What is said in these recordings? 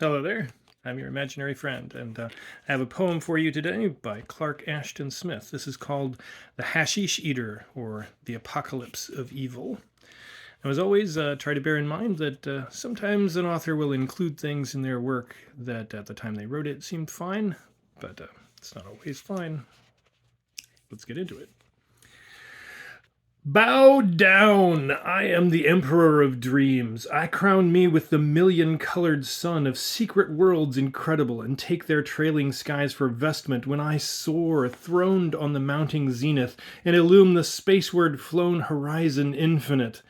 Hello there. I'm your imaginary friend, and I have a poem for you today by Clark Ashton Smith. This is called The Hashish-Eater, or The Apocalypse of Evil. And as always, try to bear in mind that sometimes an author will include things in their work that at the time they wrote it seemed fine, but it's not always fine. Let's get into it. Bow down! I am the emperor of dreams. I crown me with the million-colored sun of secret worlds incredible, and take their trailing skies for vestment when I soar, throned on the mounting zenith, and illume the spaceward-flown horizon infinite.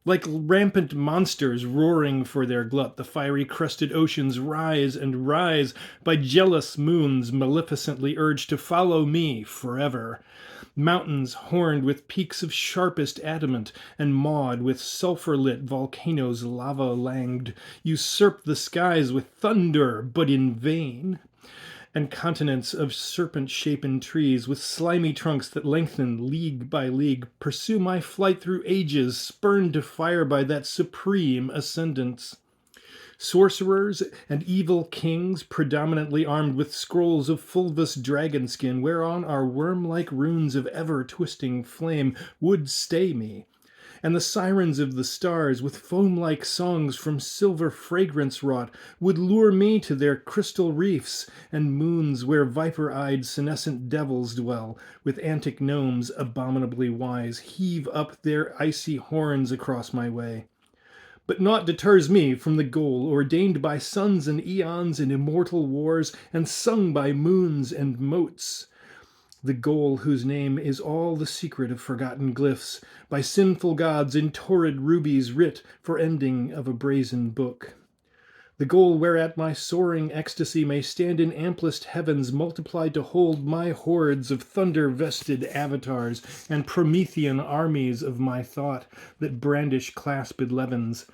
Like rampant monsters roaring for their glut, the fiery crested oceans rise and rise by jealous moons maleficently urged to follow me forever. Mountains horned with peaks of sharpest adamant and mawed with sulphur-lit volcanoes lava-langed usurp the skies with thunder, but in vain, and continents of serpent-shapen trees with slimy trunks that lengthen league by league pursue my flight through ages, spurned to fire by that supreme ascendance. Sorcerers and evil kings, predominantly armed with scrolls of fulvous dragon skin, whereon are worm-like runes of ever-twisting flame, would stay me, and the sirens of the stars, with foam-like songs from silver fragrance wrought, would lure me to their crystal reefs, and moons where viper-eyed senescent devils dwell, with antic gnomes abominably wise, heave up their icy horns across my way. But naught deters me from the goal ordained by suns and eons in immortal wars, and sung by moons and motes. The goal whose name is all the secret of forgotten glyphs, by sinful gods in torrid rubies writ for ending of a brazen book. The goal whereat my soaring ecstasy may stand in amplest heavens multiplied to hold my hordes of thunder-vested avatars and Promethean armies of my thought that brandish clasped levens.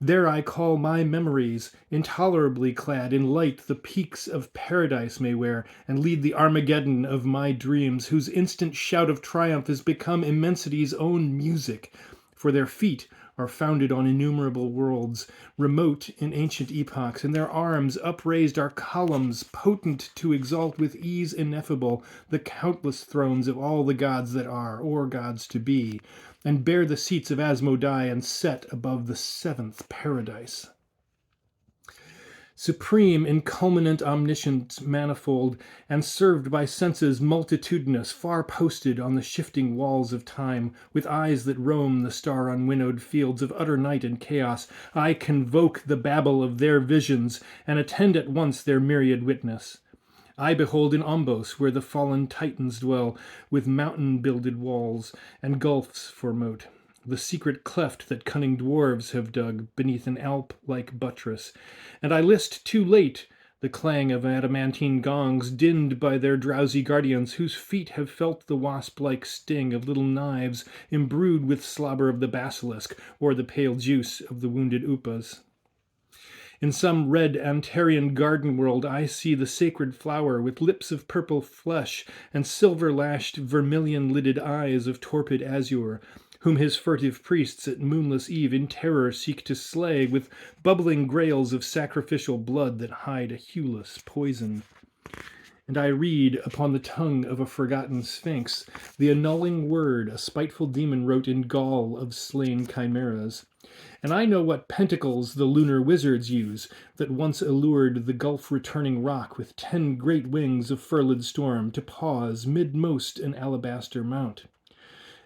There I call my memories, intolerably clad in light the peaks of paradise may wear, and lead the Armageddon of my dreams, whose instant shout of triumph is become immensity's own music, for their feet are founded on innumerable worlds, remote in ancient epochs, and their arms upraised are columns, potent to exalt with ease ineffable the countless thrones of all the gods that are, or gods to be, and bear the seats of Asmodai and set above the seventh paradise. Supreme, inculminant, omniscient, manifold, and served by senses multitudinous, far posted on the shifting walls of time, with eyes that roam the star-unwinnowed fields of utter night and chaos, I convoke the babble of their visions, and attend at once their myriad witness. I behold in Ombos, where the fallen Titans dwell, with mountain-builded walls, and gulfs for moat, the secret cleft that cunning dwarves have dug beneath an Alp-like buttress, and I list too late the clang of adamantine gongs dinned by their drowsy guardians, whose feet have felt the wasp-like sting of little knives imbrued with slobber of the basilisk, or the pale juice of the wounded upas. In some red Antarian garden world I see the sacred flower with lips of purple flesh and silver-lashed, vermilion-lidded eyes of torpid azure, whom his furtive priests at moonless eve in terror seek to slay with bubbling grails of sacrificial blood that hide a hueless poison. And I read upon the tongue of a forgotten sphinx the annulling word a spiteful demon wrote in gall of slain chimeras. And I know what pentacles the lunar wizards use, that once allured the gulf-returning rock with 10 great wings of furled storm to pause mid-most an alabaster mount.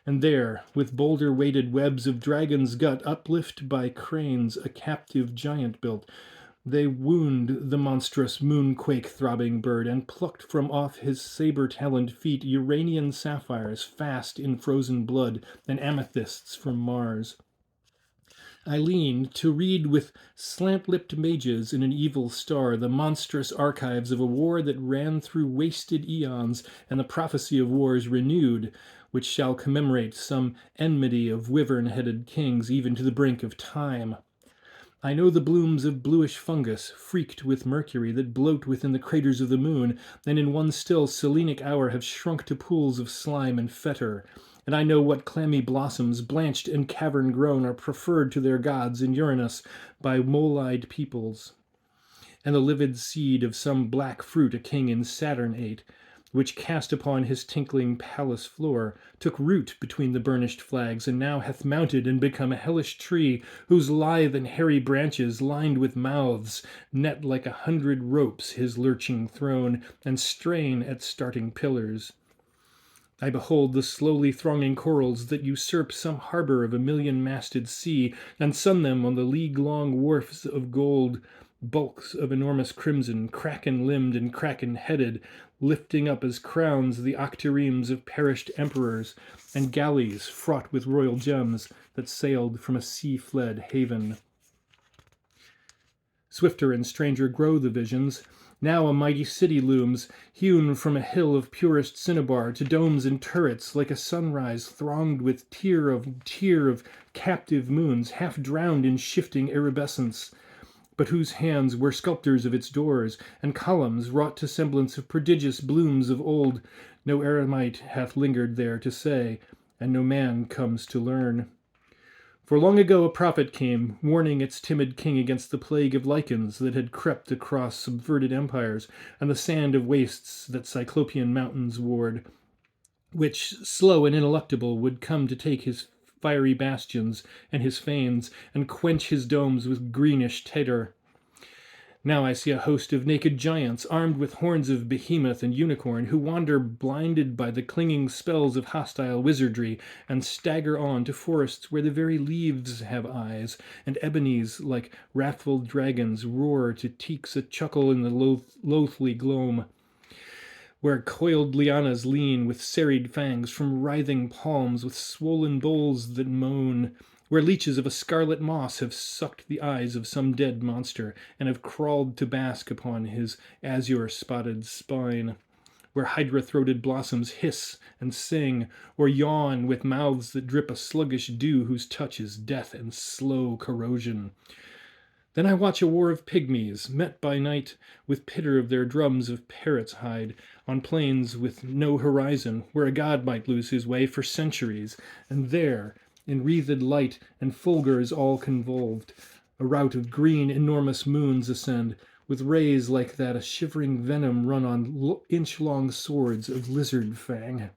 And there, with boulder-weighted webs of dragon's gut uplift by cranes a captive giant built, they wound the monstrous moonquake-throbbing bird, and plucked from off his saber-taloned feet Uranian sapphires fast in frozen blood, and amethysts from Mars. I leaned to read with slant-lipped mages in an evil star the monstrous archives of a war that ran through wasted eons, and the prophecy of wars renewed, which shall commemorate some enmity of wyvern-headed kings even to the brink of time. I know the blooms of bluish fungus, freaked with mercury, that bloat within the craters of the moon, and in one still Selenic hour have shrunk to pools of slime and fetor. And I know what clammy blossoms, blanched and cavern grown, are preferred to their gods in Uranus by mole-eyed peoples. and the livid seed of some black fruit a king in Saturn ate, which cast upon his tinkling palace floor, took root between the burnished flags, and now hath mounted and become a hellish tree, whose lithe and hairy branches, lined with mouths, net like 100 ropes his lurching throne, and strain at starting pillars. I behold the slowly thronging corals that usurp some harbor of a million-masted sea, and sun them on the league-long wharfs of gold, bulks of enormous crimson, kraken-limbed and kraken-headed, lifting up as crowns the octaremes of perished emperors, and galleys fraught with royal gems that sailed from a sea-fled haven. Swifter and stranger grow the visions. Now a mighty city looms, hewn from a hill of purest cinnabar to domes and turrets, like a sunrise thronged with tier of captive moons, half drowned in shifting iridescence, but whose hands were sculptors of its doors, and columns wrought to semblance of prodigious blooms of old. No eremite hath lingered there to say, and no man comes to learn. For long ago a prophet came, warning its timid king against the plague of lichens that had crept across subverted empires, and the sand of wastes that Cyclopean mountains ward, which, slow and ineluctable, would come to take his fiery bastions and his fanes, and quench his domes with greenish tatter. Now I see a host of naked giants, armed with horns of behemoth and unicorn, who wander blinded by the clinging spells of hostile wizardry, and stagger on to forests where the very leaves have eyes, and ebonies like wrathful dragons roar to teaks a chuckle in the loathly gloam, where coiled lianas lean with serried fangs from writhing palms with swollen bowls that moan, where leeches of a scarlet moss have sucked the eyes of some dead monster, and have crawled to bask upon his azure-spotted spine, where hydra-throated blossoms hiss and sing, or yawn with mouths that drip a sluggish dew whose touch is death and slow corrosion. Then I watch a war of pygmies, met by night with pitter of their drums of parrot's hide, on plains with no horizon, where a god might lose his way for centuries, and there, in wreathed light and fulgurs all convolved, a rout of green enormous moons ascend, with rays like that a shivering venom run on inch-long swords of lizard fang.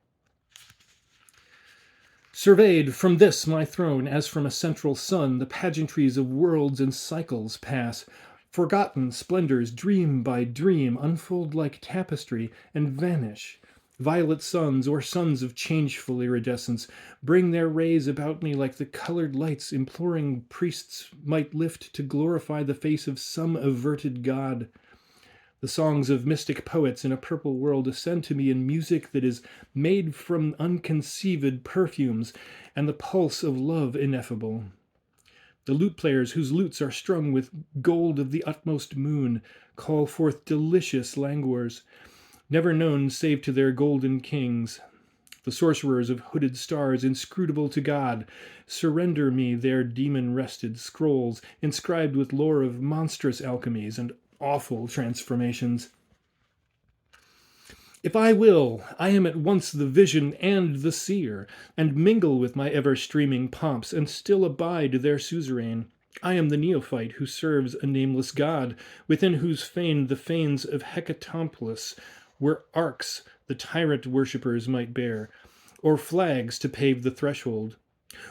Surveyed from this my throne, as from a central sun, the pageantries of worlds and cycles pass. Forgotten splendors, dream by dream, unfold like tapestry and vanish. Violet suns, or suns of changeful iridescence, bring their rays about me like the colored lights imploring priests might lift to glorify the face of some averted god. The songs of mystic poets in a purple world ascend to me in music that is made from unconceived perfumes and the pulse of love ineffable. The lute players, whose lutes are strung with gold of the utmost moon, call forth delicious languors, never known save to their golden kings. The sorcerers of hooded stars, inscrutable to God, surrender me their demon-rested scrolls, inscribed with lore of monstrous alchemies and awful transformations. If I will, I am at once the vision and the seer, and mingle with my ever-streaming pomps, and still abide their suzerain. I am the neophyte who serves a nameless god, within whose fane the fanes of Hecatompylus were arcs the tyrant worshippers might bear, or flags to pave the threshold.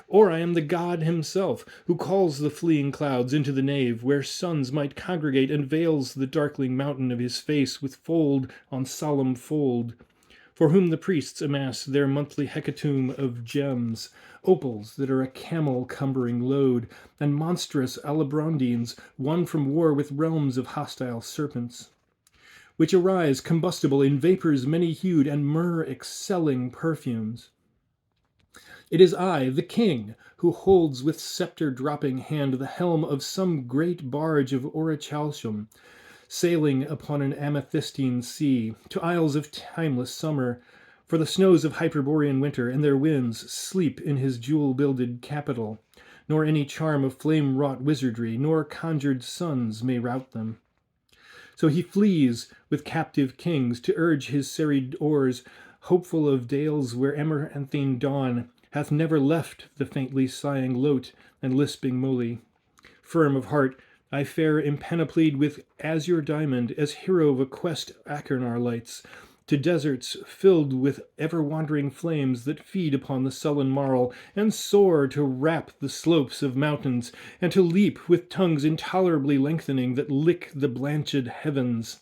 Or I am the god himself, who calls the fleeing clouds into the nave, where suns might congregate, and veils the darkling mountain of his face with fold on solemn fold, for whom the priests amass their monthly hecatomb of gems, opals that are a camel-cumbering load, and monstrous alabrondines won from war with realms of hostile serpents, which arise combustible in vapors many-hued and myrrh-excelling perfumes. It is I, the king, who holds with scepter-dropping hand the helm of some great barge of orichalcum, sailing upon an amethystine sea, to isles of timeless summer, for the snows of Hyperborean winter and their winds sleep in his jewel-builded capital, nor any charm of flame-wrought wizardry, nor conjured suns may rout them. So he flees with captive kings to urge his serried oars, hopeful of dales where amaranthine dawn hath never left the faintly sighing lote and lisping moly. Firm of heart, I fare empanoplied with azure diamond, as hero of a quest Achernar lights, to deserts filled with ever-wandering flames that feed upon the sullen marl, and soar to wrap the slopes of mountains, and to leap with tongues intolerably lengthening that lick the blanched heavens.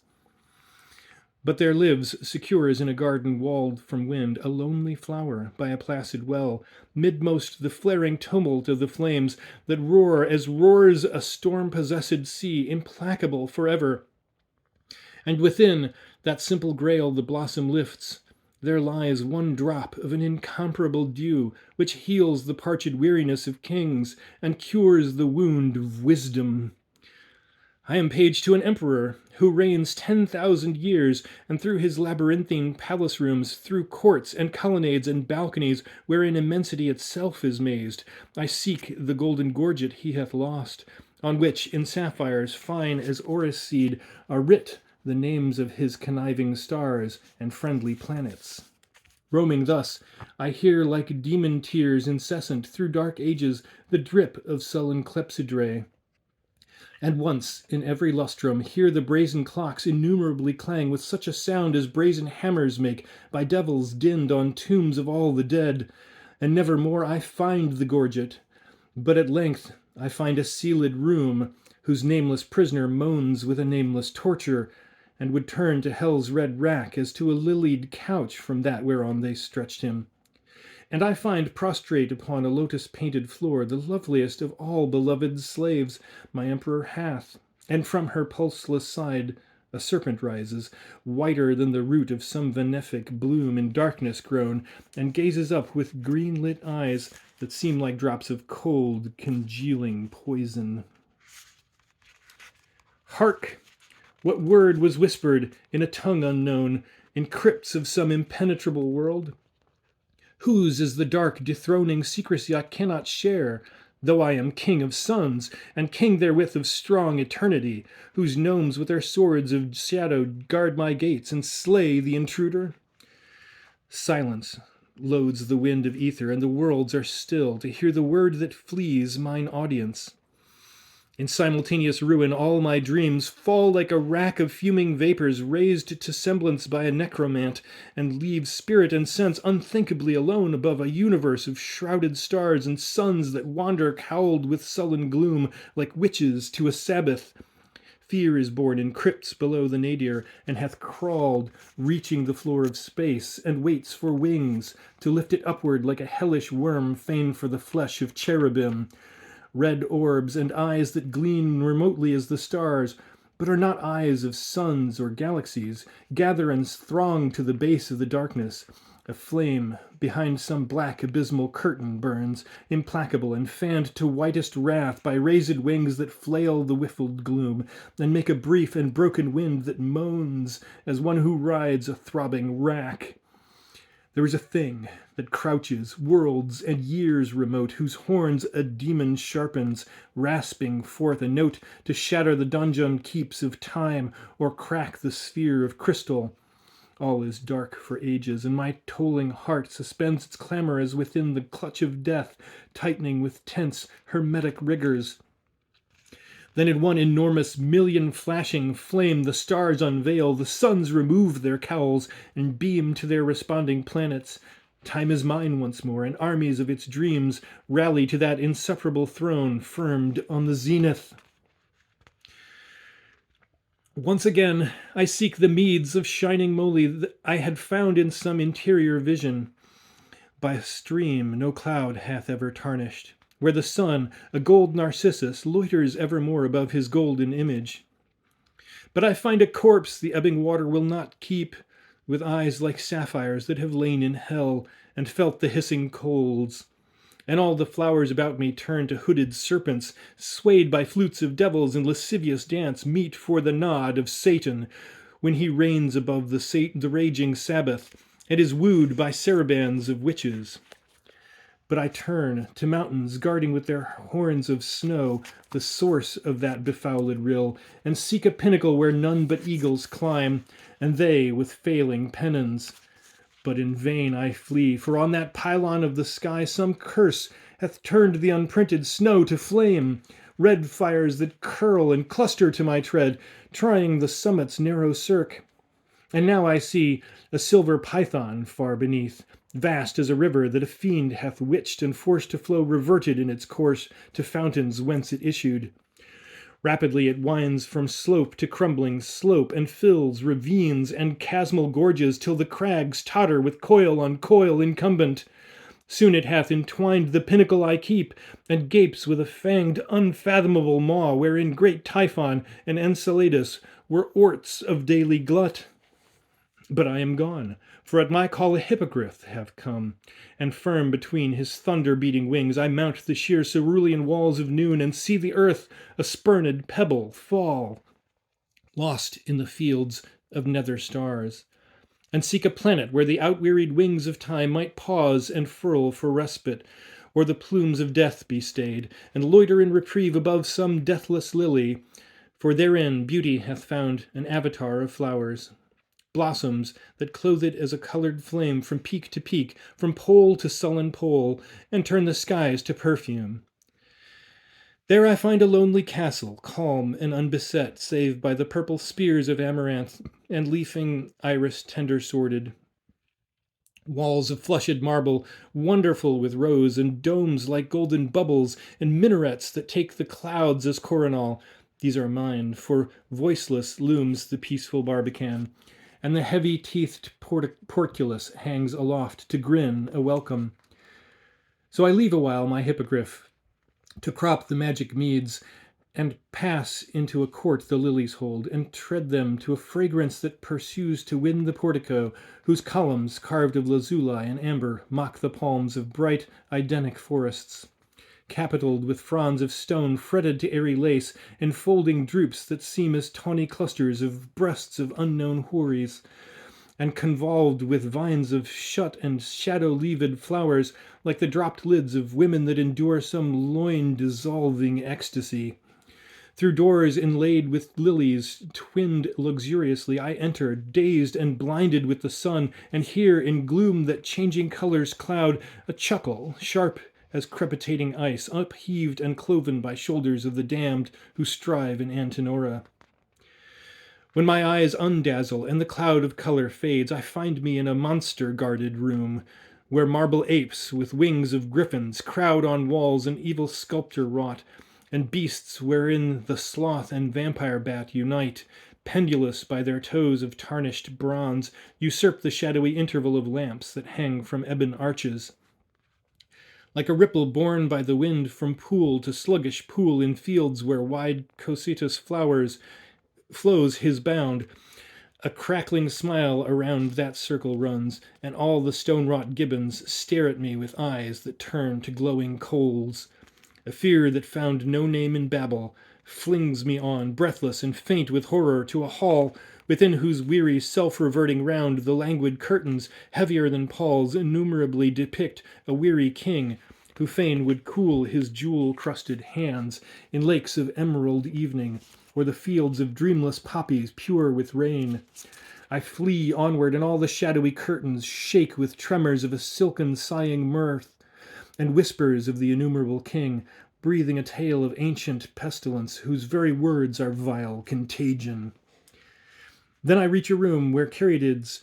But there lives, secure as in a garden walled from wind, a lonely flower by a placid well, midmost the flaring tumult of the flames that roar as roars a storm-possessed sea, implacable forever. And within that simple grail the blossom lifts, there lies one drop of an incomparable dew, which heals the parched weariness of kings, and cures the wound of wisdom. I am page to an emperor who reigns 10,000 years, and through his labyrinthine palace rooms, through courts and colonnades and balconies, wherein immensity itself is mazed, I seek the golden gorget he hath lost, on which, in sapphires fine as orris seed, are writ the names of his conniving stars and friendly planets. Roaming thus, I hear like demon tears incessant through dark ages the drip of sullen clepsydrae. And once in every lustrum hear the brazen clocks innumerably clang with such a sound as brazen hammers make by devils dinned on tombs of all the dead. And never more I find the gorget, but at length I find a sealed room, whose nameless prisoner moans with a nameless torture, and would turn to hell's red rack as to a lilied couch from that whereon they stretched him. And I find prostrate upon a lotus-painted floor the loveliest of all beloved slaves my emperor hath, and from her pulseless side a serpent rises, whiter than the root of some benefic bloom in darkness grown, and gazes up with green-lit eyes that seem like drops of cold, congealing poison. Hark! What word was whispered in a tongue unknown, in crypts of some impenetrable world? Whose is the dark, dethroning secrecy I cannot share, though I am king of suns, and king therewith of strong eternity, whose gnomes with their swords of shadow guard my gates and slay the intruder? Silence loads the wind of ether, and the worlds are still to hear the word that flees mine audience. In simultaneous ruin all my dreams fall like a rack of fuming vapors raised to semblance by a necromant, and leave spirit and sense unthinkably alone above a universe of shrouded stars and suns that wander cowled with sullen gloom like witches to a Sabbath. Fear is born in crypts below the nadir, and hath crawled, reaching the floor of space, and waits for wings, to lift it upward like a hellish worm fain for the flesh of cherubim. Red orbs and eyes that gleam remotely as the stars, but are not eyes of suns or galaxies, gather and throng to the base of the darkness. A flame behind some black abysmal curtain burns, implacable and fanned to whitest wrath by raised wings that flail the whiffled gloom, and make a brief and broken wind that moans as one who rides a throbbing rack. There is a thing that crouches, worlds and years remote, whose horns a demon sharpens, rasping forth a note to shatter the donjon keeps of time or crack the sphere of crystal. All is dark for ages, and my tolling heart suspends its clamor as within the clutch of death, tightening with tense, hermetic rigors. Then in one enormous million-flashing flame the stars unveil, the suns remove their cowls, and beam to their responding planets. Time is mine once more, and armies of its dreams rally to that insufferable throne firmed on the zenith. Once again I seek the meads of shining moly that I had found in some interior vision, by a stream no cloud hath ever tarnished, where the sun, a gold Narcissus, loiters evermore above his golden image. But I find a corpse the ebbing water will not keep, with eyes like sapphires that have lain in hell and felt the hissing colds. And all the flowers about me turn to hooded serpents, swayed by flutes of devils in lascivious dance, meet for the nod of Satan, when he reigns above the raging Sabbath, and is wooed by sarabands of witches. But I turn to mountains guarding with their horns of snow the source of that befouled rill, and seek a pinnacle where none but eagles climb, and they with failing pennons. But in vain I flee, for on that pylon of the sky some curse hath turned the unprinted snow to flame, red fires that curl and cluster to my tread, trying the summit's narrow cirque. And now I see a silver python far beneath, vast as a river that a fiend hath witched and forced to flow reverted in its course to fountains whence it issued. Rapidly it winds from slope to crumbling slope, and fills ravines and chasmal gorges till the crags totter with coil on coil incumbent. Soon it hath entwined the pinnacle I keep, and gapes with a fanged, unfathomable maw, wherein great Typhon and Enceladus were orts of daily glut. But I am gone, for at my call a hippogriff hath come, and firm between his thunder-beating wings I mount the sheer cerulean walls of noon, and see the earth, a spurned pebble, fall, lost in the fields of nether stars, and seek a planet where the outwearied wings of time might pause and furl for respite, or the plumes of death be stayed, and loiter in reprieve above some deathless lily, for therein beauty hath found an avatar of flowers. Blossoms that clothe it as a colored flame from peak to peak, from pole to sullen pole, and turn the skies to perfume. There I find a lonely castle, calm and unbeset, save by the purple spears of amaranth and leafing iris tender-sworded. Walls of flushed marble, wonderful with rose, and domes like golden bubbles, and minarets that take the clouds as coronal. These are mine, for voiceless looms the peaceful barbican, and the heavy-teethed portcullis hangs aloft to grin a welcome. So I leave awhile my hippogriff to crop the magic meads, and pass into a court the lilies hold, and tread them to a fragrance that pursues to win the portico, whose columns, carved of lazuli and amber, mock the palms of bright, Idenic forests, capitalled with fronds of stone fretted to airy lace, enfolding droops that seem as tawny clusters of breasts of unknown houris, and convolved with vines of shut and shadow-leaved flowers, like the dropped lids of women that endure some loin-dissolving ecstasy. Through doors inlaid with lilies, twinned luxuriously, I enter, dazed and blinded with the sun, and hear, in gloom that changing colors cloud, a chuckle, sharp as crepitating ice, upheaved and cloven by shoulders of the damned who strive in Antenora. When my eyes undazzle and the cloud of color fades, I find me in a monster-guarded room, where marble apes with wings of griffins crowd on walls an evil sculptor wrought, and beasts wherein the sloth and vampire bat unite, pendulous by their toes of tarnished bronze, usurp the shadowy interval of lamps that hang from ebon arches. Like a ripple borne by the wind from pool to sluggish pool in fields where wide Cocytus flows his bound, a crackling smile around that circle runs, and all the stone-wrought gibbons stare at me with eyes that turn to glowing coals. A fear that found no name in Babel flings me on, breathless and faint with horror, to a hall within whose weary self-reverting round the languid curtains, heavier than palls, innumerably depict a weary king, who fain would cool his jewel-crusted hands in lakes of emerald evening, or the fields of dreamless poppies pure with rain. I flee onward, and all the shadowy curtains shake with tremors of a silken sighing mirth, and whispers of the innumerable king, breathing a tale of ancient pestilence, whose very words are vile contagion. Then I reach a room where caryatids,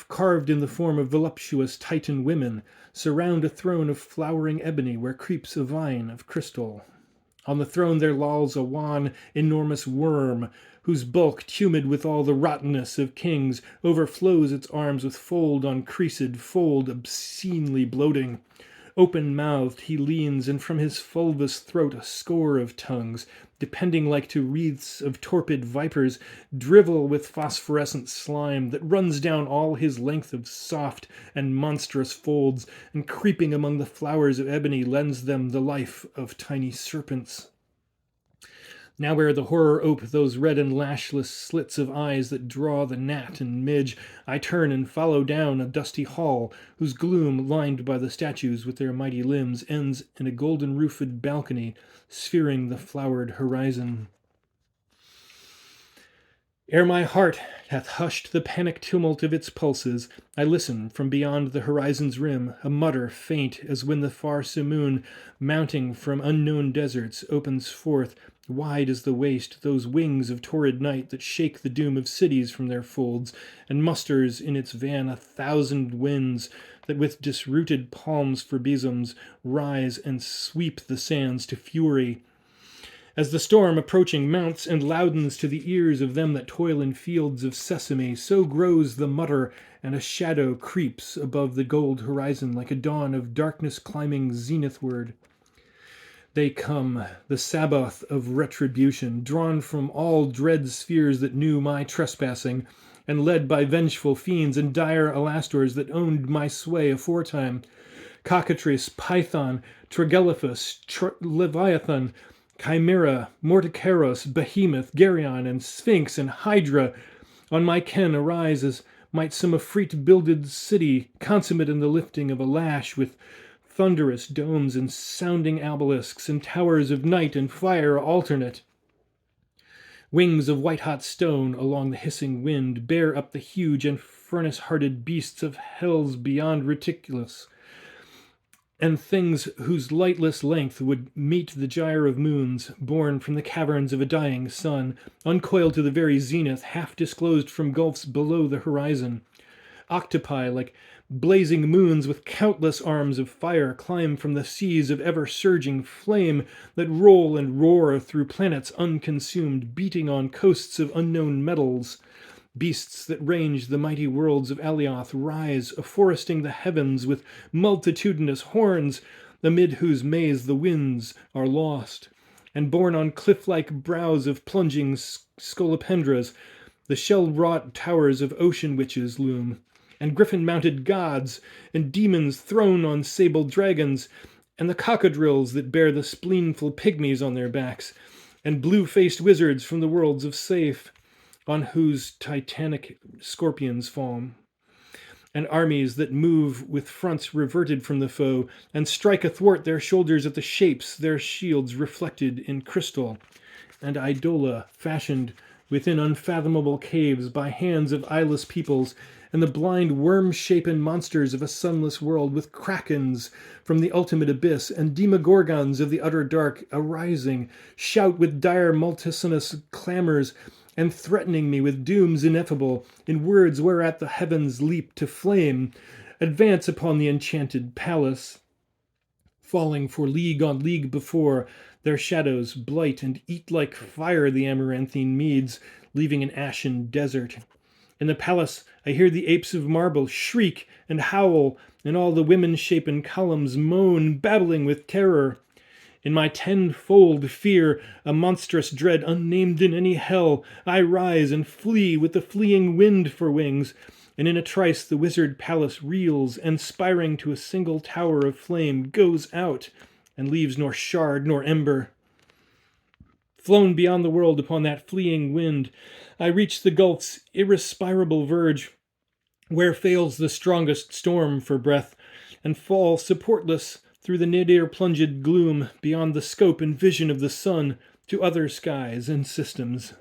carved in the form of voluptuous Titan women, surround a throne of flowering ebony where creeps a vine of crystal. On the throne there lolls a wan, enormous worm, whose bulk, tumid with all the rottenness of kings, overflows its arms with fold on creased fold, obscenely bloating. Open-mouthed he leans, and from his fulvous throat a score of tongues, depending like to wreaths of torpid vipers, drivel with phosphorescent slime that runs down all his length of soft and monstrous folds, and creeping among the flowers of ebony lends them the life of tiny serpents. Now where the horror ope those red and lashless slits of eyes that draw the gnat and midge, I turn and follow down a dusty hall, whose gloom, lined by the statues with their mighty limbs, ends in a golden-roofed balcony, sphering the flowered horizon. Ere my heart hath hushed the panic tumult of its pulses, I listen from beyond the horizon's rim, a mutter faint as when the far simoon, mounting from unknown deserts, opens forth, wide as the waste, those wings of torrid night that shake the doom of cities from their folds, and musters in its van 1,000 winds that with disrooted palms for besoms rise and sweep the sands to fury. As the storm approaching mounts and loudens to the ears of them that toil in fields of sesame, so grows the mutter, and a shadow creeps above the gold horizon like a dawn of darkness climbing zenithward. They come, the Sabbath of retribution, drawn from all dread spheres that knew my trespassing, and led by vengeful fiends and dire Alastors that owned my sway aforetime. Cockatrice, Python, Tragelaphus, Leviathan, Chimera, Morticaros, Behemoth, Geryon, and Sphinx, and Hydra, on my ken arise as might some afreet-builded city, consummate in the lifting of a lash, with thunderous domes and sounding obelisks, and towers of night and fire alternate. Wings of white-hot stone along the hissing wind bear up the huge and furnace-hearted beasts of hells beyond ridiculous, and things whose lightless length would meet the gyre of moons, born from the caverns of a dying sun, uncoiled to the very zenith, half disclosed from gulfs below the horizon. Octopi, like blazing moons with countless arms of fire, climb from the seas of ever-surging flame that roll and roar through planets unconsumed, beating on coasts of unknown metals. Beasts that range the mighty worlds of Alioth rise, afforesting the heavens with multitudinous horns, amid whose maze the winds are lost. And borne on cliff-like brows of plunging scolopendras, the shell-wrought towers of ocean witches loom, and griffin-mounted gods, and demons thrown on sable dragons, and the cocodrills that bear the spleenful pygmies on their backs, and blue-faced wizards from the worlds of Safe, on whose titanic scorpions fawn, and armies that move with fronts reverted from the foe, and strike athwart their shoulders at the shapes, their shields reflected in crystal, and Idola fashioned within unfathomable caves by hands of eyeless peoples, and the blind worm-shapen monsters of a sunless world, with krakens from the ultimate abyss, and demogorgons of the utter dark, arising, shout with dire multitudinous clamours, and threatening me with dooms ineffable, in words whereat the heavens leap to flame, advance upon the enchanted palace, falling for league on league before, their shadows blight and eat like fire the amaranthine meads, leaving an ashen desert. In the palace I hear the apes of marble shriek and howl, and all the women-shapen columns moan, babbling with terror. In my tenfold fear, a monstrous dread unnamed in any hell, I rise and flee with the fleeing wind for wings, and in a trice the wizard palace reels, and spiring to a single tower of flame, goes out, and leaves nor shard nor ember. Flown beyond the world upon that fleeing wind, I reach the gulf's irrespirable verge, where fails the strongest storm for breath, and fall supportless through the nadir-plunged gloom, beyond the scope and vision of the sun, to other skies and systems.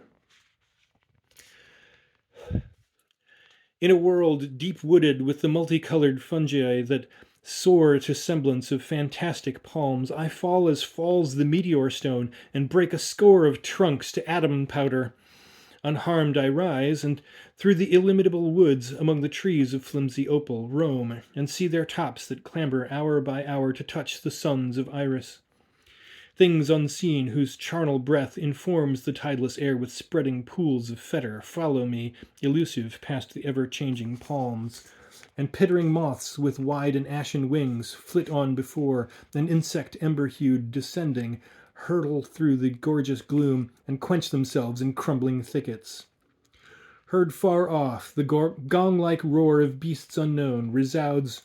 In a world deep-wooded with the multicolored fungi that soar to semblance of fantastic palms, I fall as falls the meteor stone, and break a score of trunks to atom powder. Unharmed I rise, and through the illimitable woods, among the trees of flimsy opal, roam, and see their tops that clamber hour by hour to touch the sons of Iris. Things unseen, whose charnel breath informs the tideless air with spreading pools of fetor, follow me, elusive, past the ever-changing palms. And pittering moths with wide and ashen wings flit on before, an insect ember-hued descending, hurtle through the gorgeous gloom, and quench themselves in crumbling thickets. Heard far off, the gong-like roar of beasts unknown resounds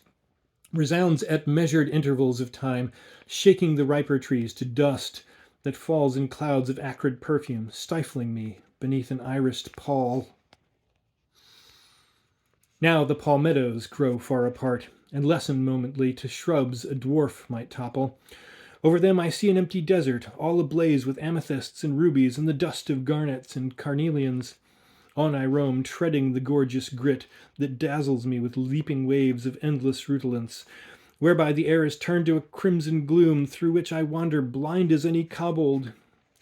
at measured intervals of time, shaking the riper trees to dust that falls in clouds of acrid perfume, stifling me beneath an irised pall. Now the palmettos grow far apart, and lessen momently to shrubs a dwarf might topple. Over them I see an empty desert, all ablaze with amethysts and rubies and the dust of garnets and carnelians. On I roam, treading the gorgeous grit that dazzles me with leaping waves of endless rutilancy, whereby the air is turned to a crimson gloom through which I wander blind as any kobold,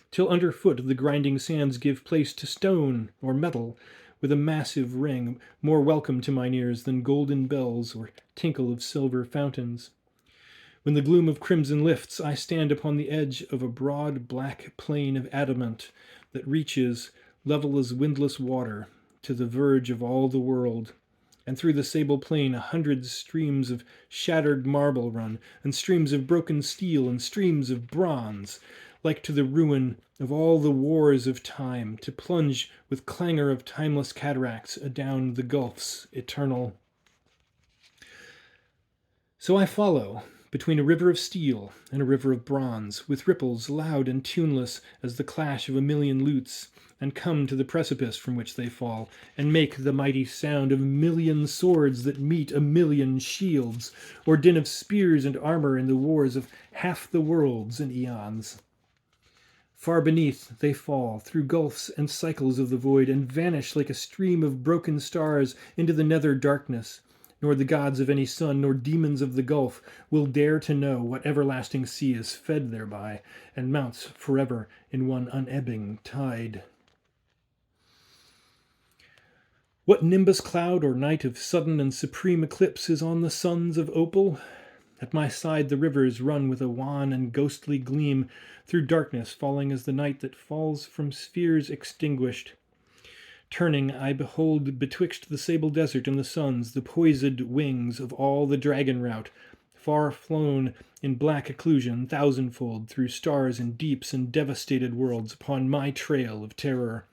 till underfoot the grinding sands give place to stone or metal, with a massive ring more welcome to mine ears than golden bells or tinkle of silver fountains. When the gloom of crimson lifts, I stand upon the edge of a broad black plain of adamant that reaches, level as windless water, to the verge of all the world. And through the sable plain 100 streams of shattered marble run, and streams of broken steel, and streams of bronze, like to the ruin of all the wars of time, to plunge with clangor of timeless cataracts adown the gulfs eternal. So I follow, between a river of steel and a river of bronze, with ripples loud and tuneless as the clash of a million lutes, and come to the precipice from which they fall, and make the mighty sound of a million swords that meet a million shields, or din of spears and armor in the wars of half the worlds and eons. Far beneath they fall, through gulfs and cycles of the void, and vanish like a stream of broken stars into the nether darkness. Nor the gods of any sun, nor demons of the gulf, will dare to know what everlasting sea is fed thereby, and mounts forever in one unebbing tide. What nimbus cloud or night of sudden and supreme eclipse is on the sons of opal? At my side the rivers run with a wan and ghostly gleam through darkness, falling as the night that falls from spheres extinguished. Turning, I behold betwixt the sable desert and the suns the poised wings of all the dragon rout, far flown in black occlusion thousandfold through stars and deeps and devastated worlds upon my trail of terror.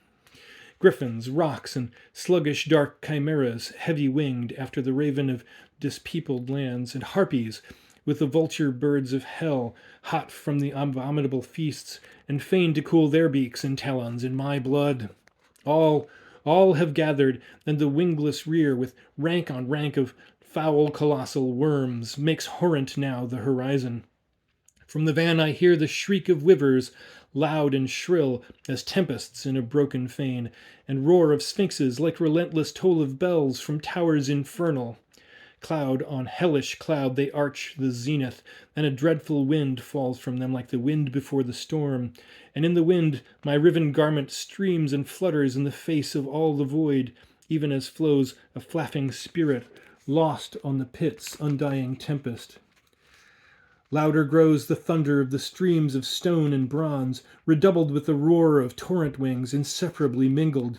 Griffins, rocks, and sluggish dark chimeras, heavy-winged after the raven of dispeopled lands, and harpies, with the vulture birds of hell, hot from the abominable feasts, and fain to cool their beaks and talons in my blood. All have gathered, and the wingless rear, with rank on rank of foul colossal worms, makes horrent now the horizon. From the van I hear the shriek of wyvers, loud and shrill as tempests in a broken fane, and roar of sphinxes like relentless toll of bells from towers infernal. Cloud on hellish cloud they arch the zenith, and a dreadful wind falls from them like the wind before the storm. And in the wind my riven garment streams and flutters in the face of all the void, even as flows a flapping spirit, lost on the pit's undying tempest. Louder grows the thunder of the streams of stone and bronze, redoubled with the roar of torrent wings inseparably mingled.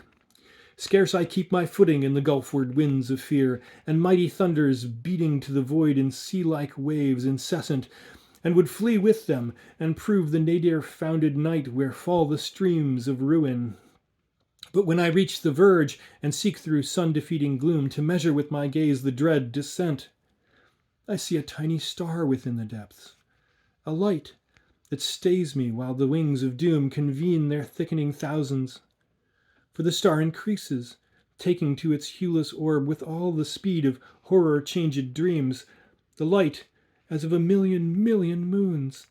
Scarce I keep my footing in the gulfward winds of fear, and mighty thunders beating to the void in sea-like waves incessant, and would flee with them, and prove the nadir-founded night where fall the streams of ruin. But when I reach the verge, and seek through sun-defeating gloom to measure with my gaze the dread descent, I see a tiny star within the depths, a light that stays me while the wings of doom convene their thickening thousands. For the star increases, taking to its hueless orb with all the speed of horror-changed dreams, the light as of a million moons,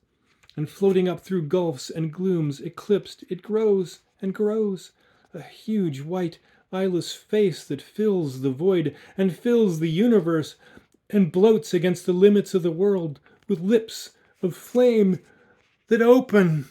and floating up through gulfs and glooms eclipsed, it grows and grows, a huge white eyeless face that fills the void and fills the universe, and bloats against the limits of the world with lips of flame that open